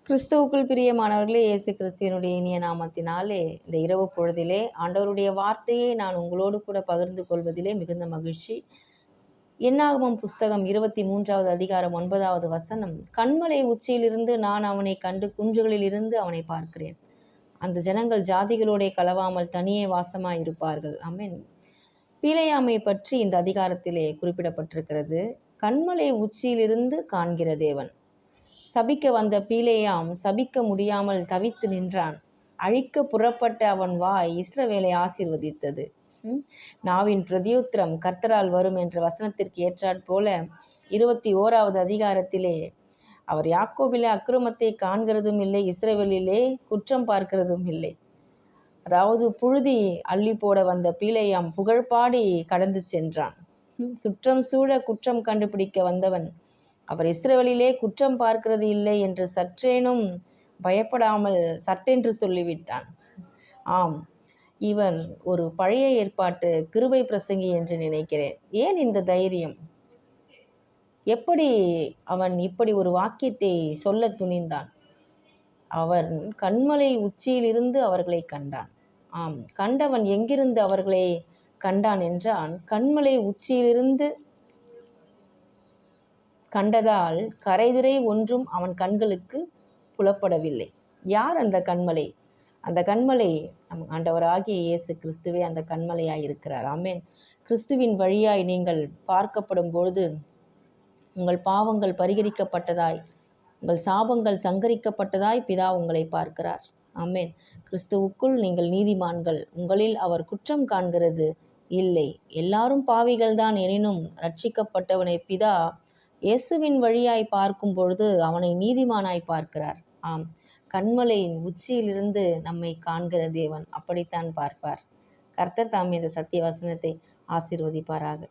கிறிஸ்துவுக்குள் பிரியமானவர்களே, இயேசு கிறிஸ்துவினுடைய இனிய நாமத்தினாலே இந்த இரவு பொழுதிலே ஆண்டவருடைய வார்த்தையை நான் உங்களோடு கூட பகிர்ந்து கொள்வதிலே மிகுந்த மகிழ்ச்சி. என்னாகமம் புஸ்தகம் 23வது அதிகாரம் 9வது வசனம், கன்மலை உச்சியிலிருந்து நான் அவனை கண்டு குன்றுகளில் இருந்து அவனை பார்க்கிறேன். அந்த ஜனங்கள் ஜாதிகளோட கலவாமல் தனியே வாசமாயிருப்பார்கள். ஆமென். பீலேயாமை பற்றி இந்த அதிகாரத்திலே குறிப்பிடப்பட்டிருக்கிறது. கன்மலை உச்சியிலிருந்து காண்கிற தேவன். சபிக்க வந்த பீலேயாம் சபிக்க முடியாமல் தவித்து நின்றான். அழிக்க புறப்பட்ட அவன் வாய் இஸ்ரவேலை ஆசீர்வதித்தது. நாவின் பிரதியுத்திரம் கர்த்தரால் வரும் என்ற வசனத்திற்கு ஏற்றாற்போல 21வது அதிகாரத்திலே அவர் யாக்கோபிலே அக்கிரமத்தை காண்கிறதும் இல்லை, இஸ்ரவேலிலே குற்றம் பார்க்கிறதும் இல்லை. அதாவது புழுதி அள்ளி போட வந்த பீலேயாம் புகழ்பாடி கடந்து சென்றான். சுற்றம் சூழ குற்றம் கண்டுபிடிக்க வந்தவன் அவர் இஸ்ரவேலிலே குற்றம் பார்க்கிறது இல்லை என்று சற்றேனும் பயப்படாமல் சட்டென்று சொல்லிவிட்டான். ஆம், இவன் ஒரு பழைய ஏற்பாட்டு கிருபை பிரசங்கி என்று நினைக்கிறேன். ஏன் இந்த தைரியம்? எப்படி அவன் இப்படி ஒரு வாக்கியத்தை சொல்ல துணிந்தான்? அவன் கன்மலை உச்சியிலிருந்து அவர்களை கண்டான். ஆம், கண்டவன் எங்கிருந்து அவர்களை கண்டான் என்றான், கன்மலை உச்சியிலிருந்து கண்டதால் கரைதிரை ஒன்றும் அவன் கண்களுக்கு புலப்படவில்லை. யார் அந்த கன்மலை? அந்த கன்மலை நம் ஆண்டவராகிய இயேசு கிறிஸ்துவே அந்த கன்மலையாய் இருக்கிறார். ஆமென். கிறிஸ்துவின் வழியாய் நீங்கள் பார்க்கப்படும் பொழுது உங்கள் பாவங்கள் பரிகரிக்கப்பட்டதாய், உங்கள் சாபங்கள் சங்கரிக்கப்பட்டதாய் பிதா உங்களை பார்க்கிறார். ஆமென். கிறிஸ்துவுக்குள் நீங்கள் நீதிமான்கள், உங்களில் அவர் குற்றம் காண்கிறது இல்லை. எல்லாரும் பாவிகள்தான் எனினும் ரட்சிக்கப்பட்டவனை பிதா இயேசுவின் வழியாய் பார்க்கும் பொழுது அவனை நீதிமானாய் பார்க்கிறார். ஆம், கன்மலையின் உச்சியிலிருந்து நம்மை காண்கிற தேவன் அப்படித்தான் பார்ப்பார். கர்த்தர் தாமே இந்த சத்திய வசனத்தை ஆசீர்வதிப்பாராக.